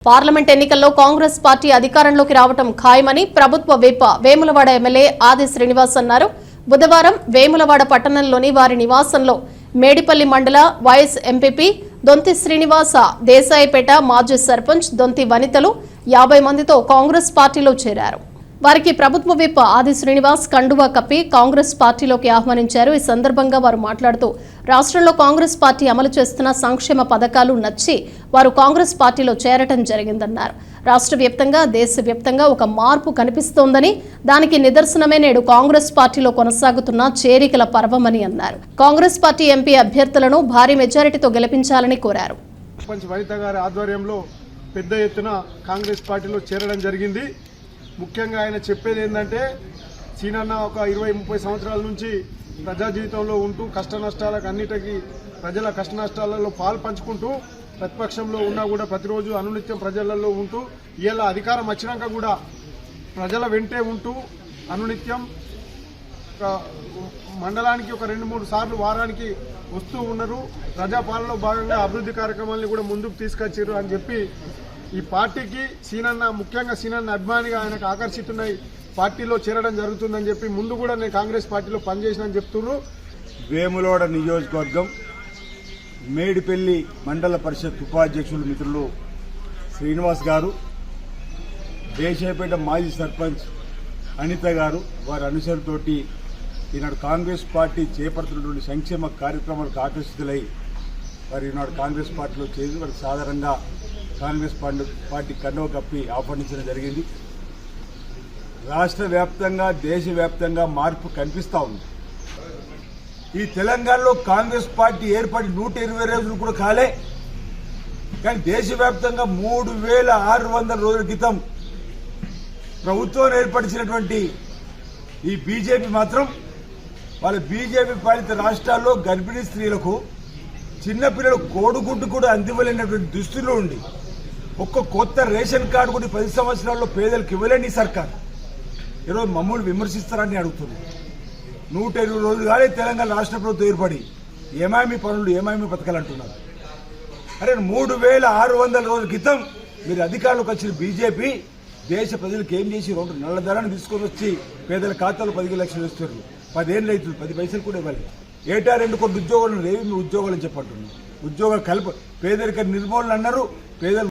Parliament ఎన్నికల్లో Congress party అధికారంలోకి రావడం ఖాయమని ప్రభుత్వ విప్ వేములవాడ ఎమ్మెల్యే ఆది శ్రీనివాస్ అన్నారు. బుధవారం వేములవాడ పట్టణంలోని వారి నివాసంలో మేడిపల్లి మండల వైఎస్ ఎంపీపీ దొంతి శ్రీనివాస, దేశాయిపేట మాజీ సర్పంచ్ దొంతి వనితలు 50 మందితో కాంగ్రెస్ పార్టీలో చేరారు. వారికి ప్రభుత్వ విప్ ఆది శ్రీనివాస్ కండువా కప్పి కాంగ్రెస్ పార్టీలోకి ఆహ్వానించారు. ఈ సందర్భంగా వారు మాట్లాడుతూ రాష్ట్రంలో కాంగ్రెస్ పార్టీ అమలు చేస్తున్న సంక్షేమ పథకాలు నచ్చి వారు కాంగ్రెస్ పార్టీలో చేరటం జరిగిందన్నారు. రాష్ట్ర వ్యాప్తంగా దేశవ్యాప్తంగా ఒక మార్పు కనిపిస్తోందని, దానికి నిదర్శనమే నేడు కాంగ్రెస్ పార్టీలో కొనసాగుతున్న చేరికల పర్వమని అన్నారు. కాంగ్రెస్ పార్టీ ఎంపీ అభ్యర్థులను భారీ మెజారిటీతో గెలిపించాలని కోరారు. వనిత గారి ఆధ్వర్యంలో పెద్ద ఎత్తున కాంగ్రెస్ పార్టీలో చేరడం జరిగింది. ముఖ్యంగా ఆయన చెప్పేది ఏంటంటే, సీనన్న ఒక 20-30 సంవత్సరాల నుంచి ప్రజా జీవితంలో ఉంటూ కష్ట నష్టాలకు అన్నిటికీ ప్రజల కష్ట నష్టాలలో పాలు పంచుకుంటూ ప్రతిపక్షంలో ఉన్నా కూడా ప్రతిరోజు అనునిత్యం ప్రజలలో ఉంటూ ఇలా అధికారం వచ్చినాక కూడా ప్రజల వెంటే ఉంటూ అనునిత్యం మండలానికి ఒక 2-3 సార్లు వారానికి వస్తూ ఉన్నారు. ప్రజాపాలనలో భాగంగా అభివృద్ధి కార్యక్రమాలను కూడా ముందుకు తీసుకొచ్చారు అని చెప్పి ఈ పార్టీకి సీనన్న, ముఖ్యంగా సీనన్న అభిమానిగా ఆయనకు ఆకర్షితున్నాయి పార్టీలో చేరడం జరుగుతుందని చెప్పి ముందు కూడా నేను కాంగ్రెస్ పార్టీలో పనిచేసినని చెప్తున్నారు. వేములవాడ నియోజకవర్గం మేడిపల్లి మండల పరిషత్ ఉపాధ్యక్షులు మిత్రులు శ్రీనివాస్ గారు, దేశాయిపేట మాజీ సర్పంచ్ అనిత గారు, వారి అనుసరితోటి ఈనాడు కాంగ్రెస్ పార్టీ చేపడుతున్నటువంటి సంక్షేమ కార్యక్రమాలకు ఆకర్షితులై వారు ఈనాడు కాంగ్రెస్ పార్టీలో చేసి వారికి సాధారణంగా కాంగ్రెస్ పార్టీ కండువ కప్పి ఆహ్వానించడం జరిగింది. రాష్ట్ర వ్యాప్తంగా దేశవ్యాప్తంగా మార్పు కనిపిస్తూ ఉంది. ఈ తెలంగాణలో కాంగ్రెస్ పార్టీ ఏర్పడి 120 రోజులు కూడా కాలే, కానీ దేశవ్యాప్తంగా 3600 రోజుల క్రితం ప్రభుత్వం ఏర్పరిచినటువంటి ఈ బీజేపీ మాత్రం వాళ్ళ బీజేపీ పాలిత రాష్ట్రాల్లో గర్భిణీ స్త్రీలకు, చిన్నపిల్లలు కోడిగుడ్డు కూడా అందివ్వలేనటువంటి దుస్తులు ఉండి ఒక్క కొత్త రేషన్ కార్డు కూడా 10 సంవత్సరాల్లో పేదలకు ఇవ్వలేని సర్కార్ ఈరోజు మమ్మల్ని విమర్శిస్తారని అడుగుతుంది. 120 రోజులు కానీ తెలంగాణ రాష్ట్ర ప్రభుత్వం ఏర్పడి ఏమేమి పనులు, ఏమేమి పథకాలు అంటున్నారు. అరే 3600 రోజుల క్రితం మీరు అధికారంలోకి వచ్చిన బీజేపీ దేశ ప్రజలకు ఏం చేసి నల్లధనాన్ని తీసుకొని వచ్చి పేదల ఖాతాలో 15 లక్షలు ఇస్తారు. 10 ఏళ్ళు అవుతుంది, 10 పైసలు కూడా ఇవ్వాలి. ఏటా 2 కోట్ల ఉద్యోగాలు లేవి, మీ ఉద్యోగాలు చెప్పంటున్నారు. ఉద్యోగాలు పేదరిక నిర్మూలన అన్నారు. పేదలు